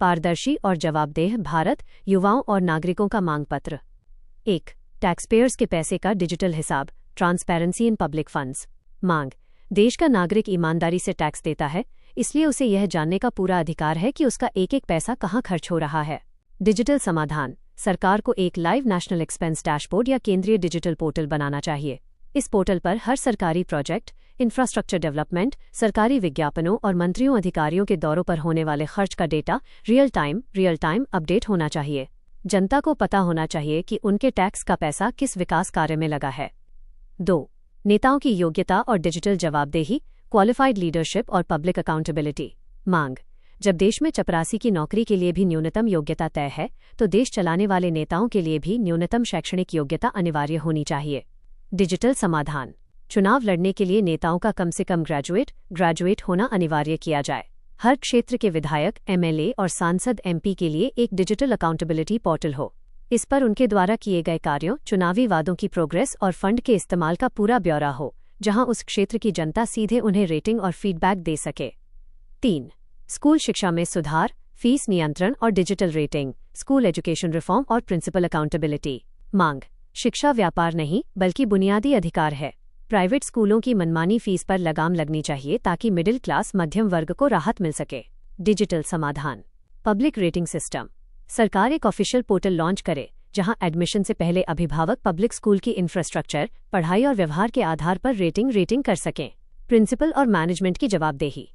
पारदर्शी और जवाबदेह भारत, युवाओं और नागरिकों का मांग पत्र। 1. टैक्सपेयर्स के पैसे का डिजिटल हिसाब, ट्रांसपेरेंसी इन पब्लिक फंड्स। मांग। देश का नागरिक ईमानदारी से टैक्स देता है, इसलिए उसे यह जानने का पूरा अधिकार है कि उसका एक एक पैसा कहाँ खर्च हो रहा है। डिजिटल समाधान। सरकार को एक लाइव नेशनल एक्सपेंस डैशबोर्ड या केंद्रीय डिजिटल पोर्टल बनाना चाहिए। इस पोर्टल पर हर सरकारी प्रोजेक्ट, इंफ्रास्ट्रक्चर डेवलपमेंट, सरकारी विज्ञापनों और मंत्रियों अधिकारियों के दौरों पर होने वाले खर्च का डेटा रियल टाइम अपडेट होना चाहिए। जनता को पता होना चाहिए कि उनके टैक्स का पैसा किस विकास कार्य में लगा है। 2. नेताओं की योग्यता और डिजिटल जवाबदेही, क्वालिफाइड लीडरशिप और पब्लिक अकाउंटेबिलिटी। मांग। जब देश में चपरासी की नौकरी के लिए भी न्यूनतम योग्यता तय है, तो देश चलाने वाले नेताओं के लिए भी न्यूनतम शैक्षणिक योग्यता अनिवार्य होनी चाहिए। डिजिटल समाधान। चुनाव लड़ने के लिए नेताओं का कम से कम ग्रेजुएट होना अनिवार्य किया जाए। हर क्षेत्र के विधायक, एमएलए और सांसद एमपी के लिए एक डिजिटल अकाउंटेबिलिटी पोर्टल हो। इस पर उनके द्वारा किए गए कार्यों, चुनावी वादों की प्रोग्रेस और फंड के इस्तेमाल का पूरा ब्यौरा हो, जहां उस क्षेत्र की जनता सीधे उन्हें रेटिंग और फीडबैक दे सके। 3. स्कूल शिक्षा में सुधार, फीस नियंत्रण और digital rating, school education reform और प्रिंसिपल अकाउंटेबिलिटी। मांग। शिक्षा व्यापार नहीं, बल्कि बुनियादी अधिकार है। प्राइवेट स्कूलों की मनमानी फीस पर लगाम लगनी चाहिए ताकि मिडिल क्लास मध्यम वर्ग को राहत मिल सके। डिजिटल समाधान। Public rating system. सरकार एक ऑफिशियल पोर्टल लॉन्च करे, जहां एडमिशन से पहले अभिभावक पब्लिक स्कूल की इंफ्रास्ट्रक्चर, पढ़ाई और व्यवहार के आधार पर रेटिंग कर सकें। प्रिंसिपल और मैनेजमेंट की जवाबदेही।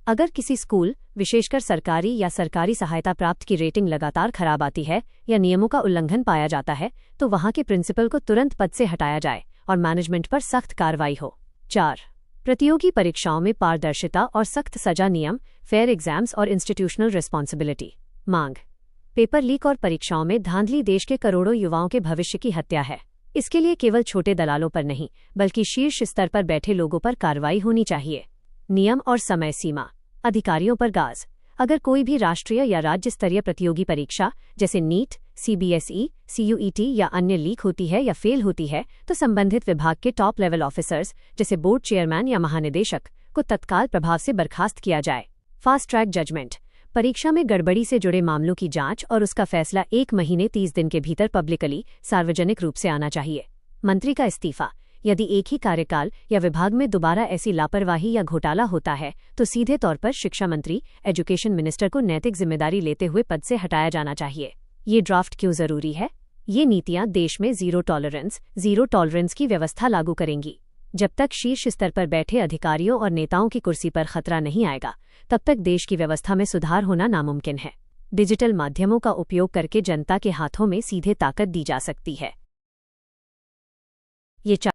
अगर किसी स्कूल, विशेषकर सरकारी या सरकारी सहायता प्राप्त की रेटिंग लगातार खराब आती है या नियमों का उल्लंघन पाया जाता है, तो वहां के प्रिंसिपल को तुरंत पद से हटाया जाए और मैनेजमेंट पर सख्त कार्रवाई हो। 4. प्रतियोगी परीक्षाओं में पारदर्शिता और सख्त सजा नियम, फेयर एग्जाम्स और इंस्टीट्यूशनल रिस्पॉन्सिबिलिटी। मांग। पेपर लीक और परीक्षाओं में धांधली देश के करोड़ों युवाओं के भविष्य की हत्या है। इसके लिए केवल छोटे दलालों पर नहीं, बल्कि शीर्ष स्तर पर बैठे लोगों पर कार्रवाई होनी चाहिए। नियम और समय सीमा। अधिकारियों पर गाज। अगर कोई भी राष्ट्रीय या राज्य स्तरीय प्रतियोगी परीक्षा जैसे नीट, सीबीएसई, सीयूईटी या अन्य लीक होती है या फेल होती है, तो संबंधित विभाग के टॉप लेवल ऑफिसर्स जैसे बोर्ड चेयरमैन या महानिदेशक को तत्काल प्रभाव से बर्खास्त किया जाए। Fast track judgment. परीक्षा में गड़बड़ी से जुड़े मामलों की जांच और उसका फैसला 1 महीने 30 दिन के भीतर पब्लिकली, सार्वजनिक रूप से आना चाहिए। मंत्री का इस्तीफा। यदि एक ही कार्यकाल या विभाग में दोबारा ऐसी लापरवाही या घोटाला होता है, तो सीधे तौर पर शिक्षा मंत्री, एजुकेशन मिनिस्टर को नैतिक जिम्मेदारी लेते हुए पद से हटाया जाना चाहिए। ये ड्राफ्ट क्यों जरूरी है? ये नीतियां देश में जीरो टॉलरेंस की व्यवस्था लागू करेंगी। जब तक शीर्ष स्तर पर बैठे अधिकारियों और नेताओं की कुर्सी पर खतरा नहीं आएगा, तब तक देश की व्यवस्था में सुधार होना नामुमकिन है। डिजिटल माध्यमों का उपयोग करके जनता के हाथों में सीधे ताकत दी जा सकती है। ये